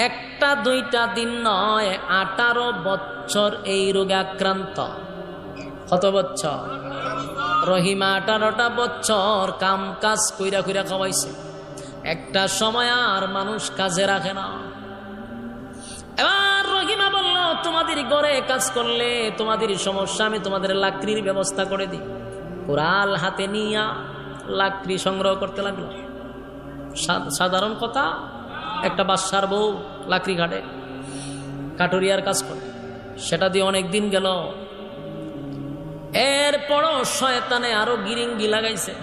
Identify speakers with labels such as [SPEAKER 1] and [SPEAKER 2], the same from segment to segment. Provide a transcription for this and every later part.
[SPEAKER 1] একটা দুইটা দিন নয়, 18 বছর এই রোগে আক্রান্ত। কত বছর? রহিমা 18টা বছর কাম কাজ কইরা কইরা খাওয়াইছে। একটা সময় আর মানুষ কাজে রাখে না। এবার রহিমা বলল, তোমাদের ঘরে কাজ করলে তোমাদের সমস্যা, আমি তোমাদের লাকড়ির ব্যবস্থা করে দিই। কোরাল হাতে নিয়া লাকড়ি সংগ্রহ করতে লাগলো। সাধারণ কথা, একটা বাদশার বউ লাকড়ি ঘাটে, কাটুরিয়ার কাজ করে, সেটা দিয়ে অনেক দিন গেল। এরপরও শয়তানে আরো গিরিঙ্গি লাগাইছে।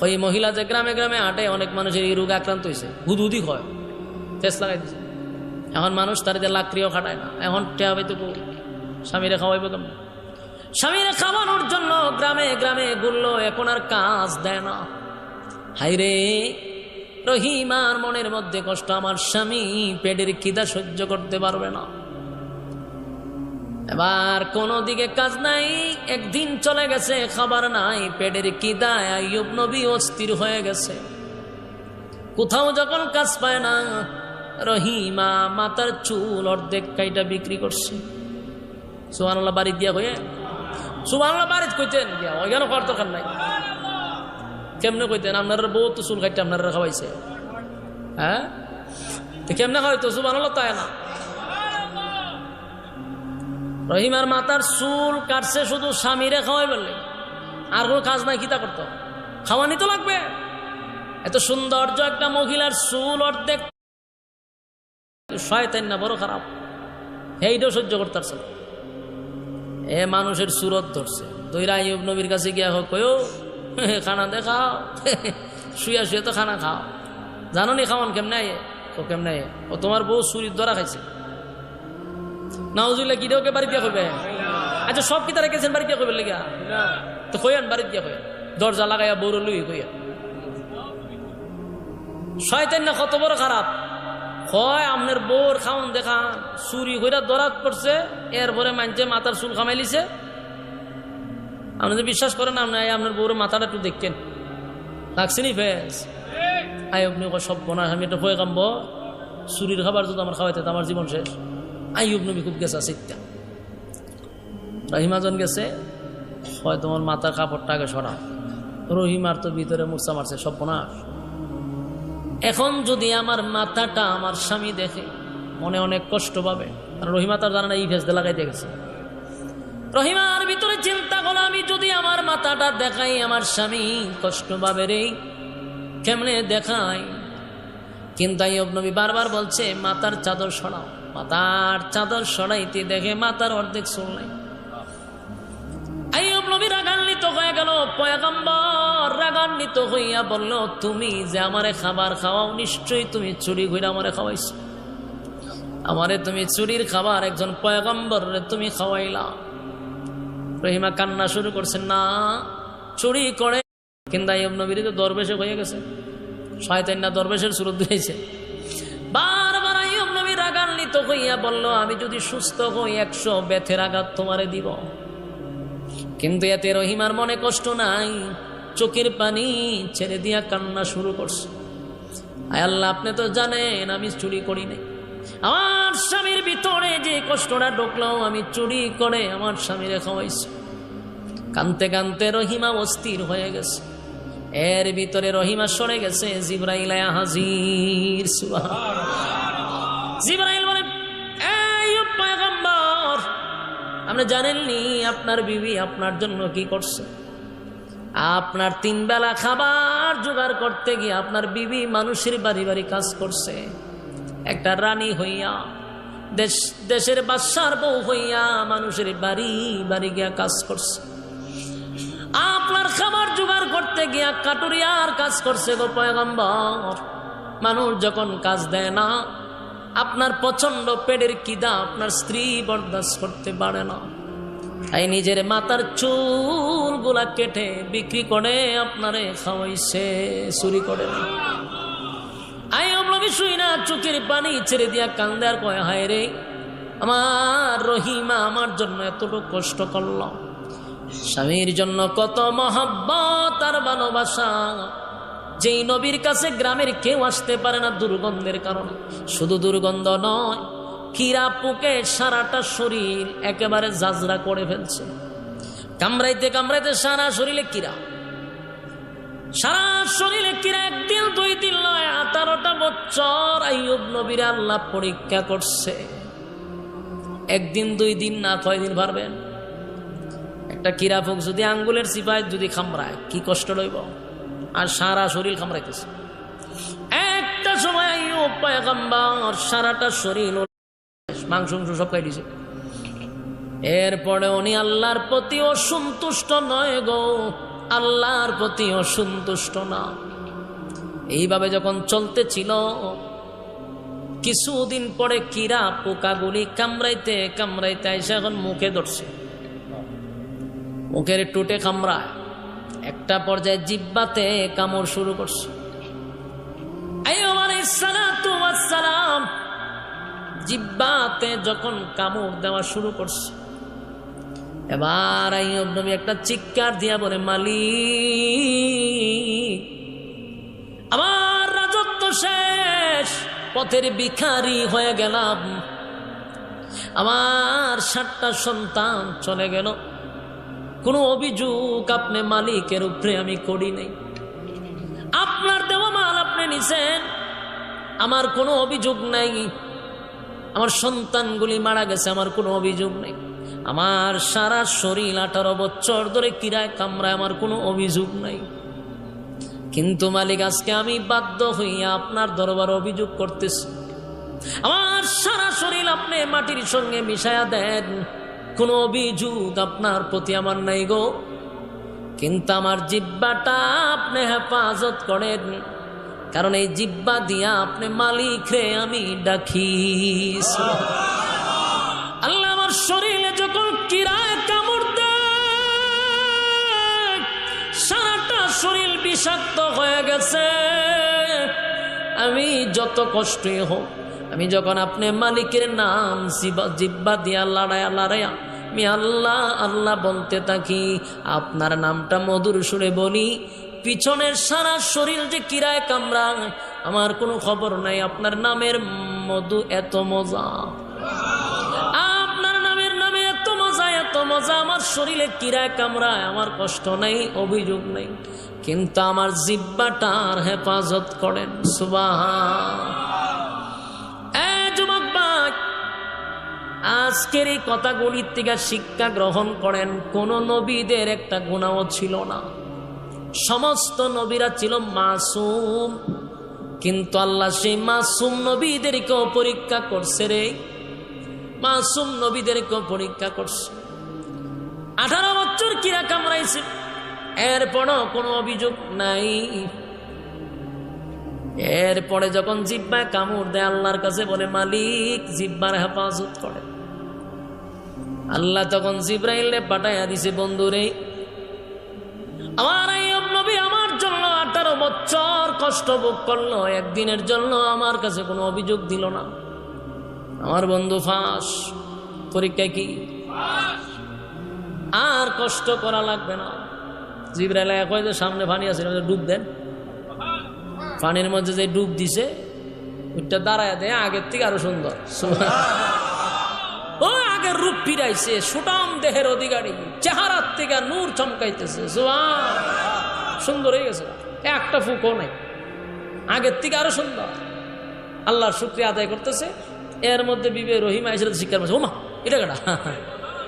[SPEAKER 1] ওই মহিলা যে গ্রামে গ্রামে হাঁটে, অনেক মানুষের এই রোগে আক্রান্ত হয়েছে, হুদহুদি হয়, তেজ লাগাই দিছে। এখন মানুষ তার যে লাকড়িও খাটায় না। এখন টেহাবে তো স্বামীরে খাওয়াইব কেমন? স্বামীরে খাওয়ানোর জন্য গ্রামে গ্রামে ঘুরলো, এখন আর কাজ দেয় না। হাইরে রহিমার মনের মধ্যে কষ্ট, আমার স্বামী পেটের খিদা সহ্য করতে পারবে না। এবার কোন দিকে কাজ নাই, একদিন চলে গেছে, খাবার নাই, পেটের খিদায় আইয়ুব নবী অস্থির হয়ে গেছে। কোথাও যখন কাজ পায় না, রহিমা মাথার চুল অর্ধেক কাইটা বিক্রি করছে। সুবহানাল্লাহ বাড়ি দিয়া হয়ে, সুবহানাল্লাহ বাড়ি কইতেন গিয়া ওই কেন করার দরকার নাই। কেমনে কইতেন? আপনার বউ তো চুল কাটতে আপনারা খাওয়াইছে, হ্যাঁ? কেমনে খাওয়াইতো? সুবহানাল্লাহ তাই না। রহিমার মাথার চুল কাটছে শুধু স্বামীরে খাওয়াই বললে, আর কোনো কাজ নাই। কিতা করতো? খাওয়ানি তো লাগবে। এত সৌন্দর্য একটা মহিলার চুল অর্ধেক, শয়তান না বড় খারাপ, এইটাও সহ্য করতে পারছে না। এ মানুষের সুরত ধরছে, দইরা আইয়ুব নবীর কাছে গিয়া হোক, কয়ো খানা দেখাও, শুয়ে শুয়ে তো খানা খাও, জানো নি খাওয়ান কেমনে? ও কেমনে? ও তোমার বউ চুরির ধরা খাইছে। নাউজুবিল্লাহ, কিটাকে বাড়ি দিয়া কইবে? আচ্ছা সব কিতা রেখেছেন বাড়ি দিয়া কইবে লেগা? তো কইয়ান বাড়ি দিয়া কইয়া, দরজা লাগাইয়া বউর লুই কইয়া। শয়তান না কত বড় খারাপ। হয় আপনার বউর খাওন দেখান, চুরি কইরা দরাত পড়ছে, এরপরে মানছে মাথার চুল খামাইলিছে। আপনি তো বিশ্বাস করেন না, আপনি আপনার বউর মাথাটা একটু দেখছেন, লাগছে নি ফেস? আইয়ুব নবী সব বনাস, আমি একটা ভয় কামবো, চুরির খাবার যদি আমার খাওয়াইতে আমার জীবন শেষ। আইয়ুব নবী খুব গেছে চিত্তা। রহিমাজন গেছে, হয় তোমার মাথার কাপড়টা আগে সরাও। রহিমার তো ভিতরে মূর্ছা মারছে, সব বনাস। এখন যদি আমার মাথাটা আমার স্বামী দেখে, মনে অনেক কষ্ট পাবে। রহিমা তার জানা না এই ফেস লাগাইতে গেছে। রহিমার ভিতরে চিন্তা করলো, আমি যদি আমার মাথাটা দেখাই আমার স্বামী কষ্ট পাবে রে, কেমনে দেখাই? কিন্তু আইয়ুব নবী বারবার বলছে মাথার চাদর সরাও, মাথার চাদর সরাইতে দেখে মাথার অর্ধেক চুল নাই। আইয়ুব নবী রাগান্বিত হয়ে গেল। পয়গম্বর রাগান্বিত হইয়া বলল, তুমি যে আমারে খাবার খাওয়াও, নিশ্চয়ই তুমি চুরি করে আমারে খাওয়াইছো। আমারে তুমি চুরির খাবার একজন পয়গম্বর তুমি খাওয়াইলা। রহিমা কান্না শুরু করছে, না চুরি করে। কিন্তু আইয়ুব নবীর তো দরবেশে হয়ে গেছে, শয়তান না দরবেশের সুরত দিয়েছে। বারবার আইয়ুব নবী রাগান্বিত হইয়া বলল, আমি যদি সুস্থ হই 100 বেথের আঘাত তোমারে দিব। কিন্তু এতে রহিমার মনে কষ্ট নাই, চোখের পানি ছেড়ে দিয়া কান্না শুরু করছে। আয় আল্লাহ, আপনি তো জানেন আমি চুরি করি নাই। আমার স্বামীর ভিতরে যে কষ্টটা ঢুকলো, আমি চুরি করে আমার স্বামীরে খাওয়াইছি। কানতে কানতে রহিমা অস্থির হয়ে গেছে। এর ভিতরে রহিমা সরে গেছে, জিবরাইল হাজির। জিবরাইল বলে, আইয়ুব পয়গম্বর, আপনি জানেননি আপনার বিবি আপনার জন্য কি করছে? আপনার 3 বেলা খাবার জোগাড় করতে গিয়ে আপনার বিবি মানুষের বাড়ি বাড়ি কাজ করছে। একটা রানী হইয়া, দেশের বাদশার বউ হইয়া মানুষের বাড়ি বাড়ি গিয়া কাজ করছে। আপনার খাবার জোগাড় করতে গিয়া কাটুরিয়ার কাজ করছে গো পয়গম্বর। মানুষ যখন কাজ দেয় না, আপনার প্রচন্ড পেটের খিদা আপনার স্ত্রী বরদাস্ত করতে পারে না, তাই নিজের মাথার চুল গুলা কেটে বিক্রি করে আপনারে খাওয়াইছে, চুরি করে না। আইয়ুব নবী শুই না চোখের পানি ছেড়ে দিয়া কান্দে আর কয়, হায় রে, আমার রহিমা আমার জন্য এতটুকু কষ্ট করল, স্বামীর জন্য কত মহব্বত আর ভালোবাসা, যেই নবীর কাছে গ্রামের কেউ আসতে পারে না দুর্গন্ধের কারণে। শুধু দুর্গন্ধ নয়, কিরা পোকে সারাটা শরীর একেবারে জাজরা করে ফেলছে। কামড়াইতে কামড়াইতে সারা শরীরে কিরা, সারা শরীরে কিরা। একদিন দুই দিন নয়, 18টা বছর আইয়ুব নবীর আল্লাহ পরীক্ষা করছে। একদিন দুই দিন না, কয়দিন পারবেন? একটা কিরা পোক যদি আঙ্গুলের চিপায় যদি খামড়ায় কি কষ্ট লইব, আর সারা শরীর খামড়াইতেছে। একটা সময় আইয়ুব পয়গম্বর সারাটা শরীর মাংস সব খাই দিছে। এরপরে উনি আল্লাহর প্রতি অসন্তুষ্ট নয় গো, আল্লাহর প্রতি অসন্তুষ্ট না। এইভাবে যখন চলতেছিল, কিছুদিন পরে কিরা পোকাগুলি কামড়াইতে কামড়াইতে আইসা এখন মুখে ধরছে, মুখের টুটে কামড়ায়। একটা পর্যায়ে জিহ্বাতে কামড় শুরু করছে। আইয়ুব আলাইহিস সালাতু ওয়াস সালাম জিহ্বাতে যখন কামড় দেওয়া শুরু করছে, এবার আইয়ুব নবী একটা চিৎকার দিয়া বলে, মালিক, আমার রাজত্ব শেষ, পথের ভিখারি হয়ে গেলাম, আমার 7টা সন্তান চলে গেল, কোনো অভিযোগ আপনি মালিকের উপরে আমি করি নাই, আপনার দেওয়া মাল আপনি নিছেন, আমার কোনো অভিযোগ নাই, আমার সন্তানগুলি মারা গেছে, আমার কোনো অভিযোগ নেই, আমার সারা শরীর 18 বছর ধরে কিরায় কামড়ায়, আমার কোনো অভিযোগ নাই। কিন্তু মালিক, আজকে আমি বাধ্য হইয়া আপনার দরবার অভিযোগ করতেছি, আমার সারা শরীর আপনি মাটির সঙ্গে মিশায়া দেন, কোনো অভিযোগ আপনার প্রতি আমার নাই গো, কিন্তু আমার জিহ্বাটা আপনি হেফাজত করেন, কারণ এই জিহ্বা দিয়া আপনি মালিক রে আমি ডাকি। আল্লাহ আমার শরীরে যখন কিরায় কামড় দেয়, সারাটা শরীর বিষাক্ত হয়ে গেছে, আমি যত কষ্টই হোক, আমি যখন আপনি মালিকের নাম জিহ্বা দিয়া লড়াইয়া লড়াইয়া আমি আল্লাহ আল্লাহ বলতে থাকি, আপনার নামটা মধুর সুরে বলি, পিছনের সারা শরীর যে কিরায় কামড়ায় আমার কোনো খবর নাই। আপনার নামের মধু এত মজা, আপনার নামের নামে এত মজা, এত মজা, আমার শরীরে কিরায় কামড়ায় আমার কষ্ট নাই, অভিযোগ নাই, কিন্তু আমার জিহ্বাটার হেফাজত করেন। সুবহান। যুবক ভাই, আজকের এই কথাগুলির থেকে শিক্ষা গ্রহণ করেন, কোন নবীদের একটা গুনাহও ছিল না, সমস্ত নবীরা ছিল মাসুম, কিন্তু আল্লাহ সেই মাসুম নবীদেরকেও পরীক্ষা করছে রে, মাসুম নবীদেরকেও পরীক্ষা করছে। 18 বছর কিরা কামড়াইছে, এরপরও কোনো অভিযোগ নাই। এরপরে যখন জিহ্বায় কামড় দেয়, আল্লাহর কাছে বলে, মালিক জিহ্বার হেফাজত করে। আল্লাহ তখন জিব্রাইলে পাঠাইয়া দিছে, বন্ধুরে, আমার আইয়ুব নবী আমার জন্য 18 বছর কষ্ট ভোগ করলো, একদিনের জন্য আমার কাছে কোনো অভিযোগ দিল না, আমার বন্ধু ফাঁস, পরীক্ষায় কি আর কষ্ট করা লাগবে না। জিব্রাইল কয় যে সামনে পানি আছে, ডুব দেন। পানির মধ্যে যে ডুব দিছে, ওইটা দাঁড়ায় দেয় আগের থেকে আরো সুন্দর, ও আগের রূপ ফিরাইছে, সুটাম দেহের অধিকারী, চেহারার থেকে নূর চমকাইতেছে, সুন্দর হয়ে গেছে, একটা ফুকও নাই, আগের থেকে আরো সুন্দর। আল্লাহর শুকরিয়া আদায় করতেছে। এর মধ্যে বিবে রহিমা এসে শিক্ষার মাঝে, ওমা এটা কেটা,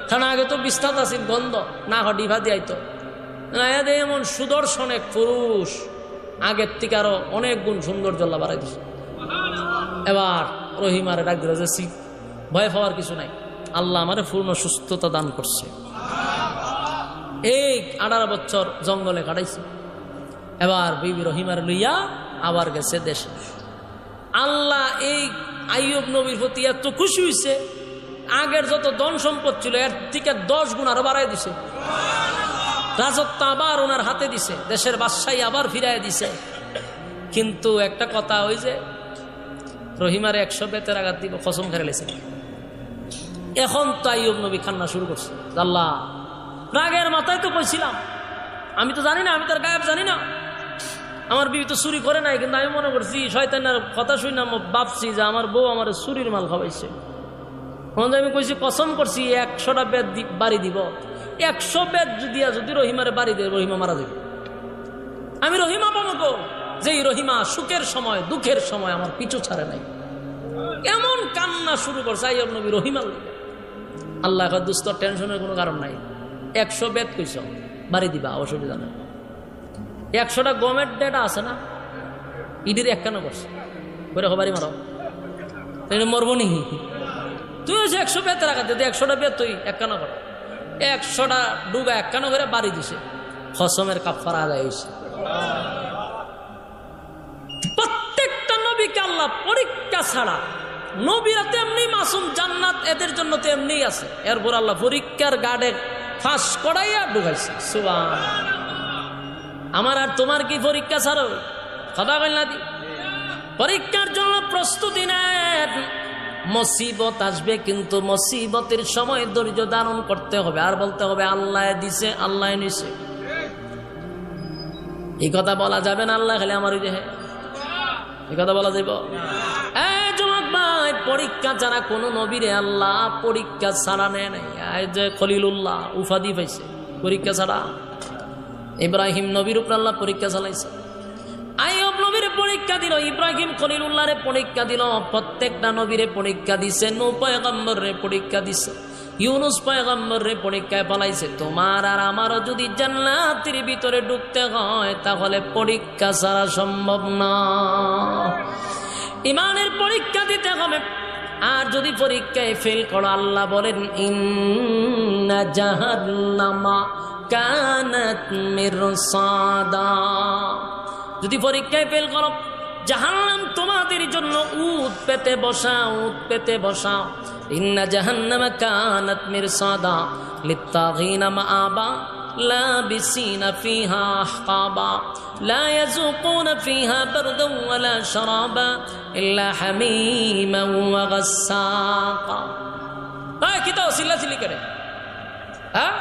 [SPEAKER 1] কারণ আগে তো বিস্তার আসিল, গন্ধ না ডিভা দিয়াইতো, এমন সুদর্শন এক পুরুষ, আগের থেকে আরো অনেক গুণ সৌন্দর্য আল্লাহ বাড়াই দিছে। এবার রহিমারে ডাক দিল যে, ভয় পাওয়ার কিছু নাই, আল্লাহ আমারে পূর্ণ সুস্থতা দান করছে। এই 18 বছর জঙ্গলে কাটাইছে। এবার বিবি রহিমার লইয়া আবার গেছে দেশে। আল্লাহ এই আইয়ুব নবীর প্রতি এত খুশি হয়েছে, আগের যত ধন সম্পদ ছিল এর থেকে 10 গুণ আরো বাড়াই দিছে, রাজত্ব আবার ওনার হাতে দিছে, দেশের বাদশাহী আবার ফিরাই দিছে। কিন্তু একটা কথা, ওই যে রহিমারে 100 বেতের আঘাত দিব কসম খেলে লেছে। এখন তো আইয়ুব নবী কান্না শুরু করছে, আল্লাহ রাগের মাথায় তো কইছিলাম, আমি তো জানি না, আমি তার গায়েব জানি না, আমার বিবি তো চুরি করে নাই, কিন্তু আমি মনে করছি শয়তানের কথা শুনে ভাবছি যে আমার বউ আমার চুরির মাল খাওয়াইছে। আমি কইছি কসম করছি 100টা বেদ বাড়ি দিব, 100 বেদ যদি রহিমারে বাড়ি দেয় রহিমা মারা যাবে। আমি রহিমা পাবো গো, যে রহিমা সুখের সময় দুঃখের সময় আমার পিছু ছাড়ে নাই। এমন কান্না শুরু করছে আইয়ুব নবী রহিমার লাগে। আল্লাহ দুস্থ টেনশনের কোনো কারণ নাই, 100 বেদ কইছ বাড়ি দিবা, অসুবিধা নেই। 100টা গমের ডেটা আছে না, ইডির 51 করছে করে বাড়ি মারো, মরবো নি তুই হচ্ছে 100 বেদ রাখা, যদি 100টা বেদ তুই 51 কর, 100টা ডুবা 51 করে বাড়ি দিছে, কসমের কাফারা আদায় হয়েছে। প্রত্যেকটা নবীকে আল্লাহ পরীক্ষা ছাড়া, নবীরা তেমনি মাসুম, জান্নাত এদের জন্য তেমনি আছে, এরপর আল্লাহ পরীক্ষার গাড়ে ফাঁস করাইয়া ঢুকাইছে। সুবহানাল্লাহ। আমার আর তোমার কি পরীক্ষা ছাড়ো? কথা বল না, পরীক্ষার জন্য প্রস্তুতি নেন। মুসিবত আসবে, কিন্তু মুসিবতের সময় ধৈর্য ধারণ করতে হবে, আর বলতে হবে আল্লাহ দিছে আল্লাহ নিছে। এই কথা বলা যাবে না আল্লাহ খালি আমার দেহে, এই কথা বলা যাইব? যুবক ভাই, পরীক্ষা ছাড়া কোন নবীরে আল্লাহ পরীক্ষা ছাড়া নেয় নাই। যে খলিলুল্লাহ উপাধি পাইছে পরীক্ষা ছাড়া। ইব্রাহিম নবীর উপর আল্লাহ পরীক্ষা চালাইছে, আইয়ুব নবীর পরীক্ষা দিল, ইব্রাহিম খলিলুল্লাহরে পরীক্ষা দিল, প্রত্যেকটা নবীরে পরীক্ষা দিছে, নূহ পয়গম্বরে পরীক্ষা দিছে, ইউনুস পয়গম্বরে পরীক্ষায় ফলাইছে। তোমার আর আমারও যদি জান্নাতের ভিতরে ঢুকতে হয় তাহলে পরীক্ষা ছাড়া সম্ভব না। ইমানের পরীক্ষা দিতে হবে, আর যদি পরীক্ষায় ফেল করো, আল্লাহ বলেন ইন্না জাহান্নামা কানাত মিরসাদা। যদি পরীক্ষায় ফেল করো, জাহান্নাম তোমাদের জন্য উট পেতে বসাও, উট পেতে বসাও। ইন্না জাহান্নামা কানাত মিরসাদা লিত্তাগিনা মাআবা লাবিসিনা ফিহা আহকাবা লা ইয়াযুকুনা ফিহা বারদান ওয়ালা শারাবা ইল্লা হামিমান ওয়া গাসসাকা। কি তো চিল্লাচিল্লি করে, হ্যাঁ?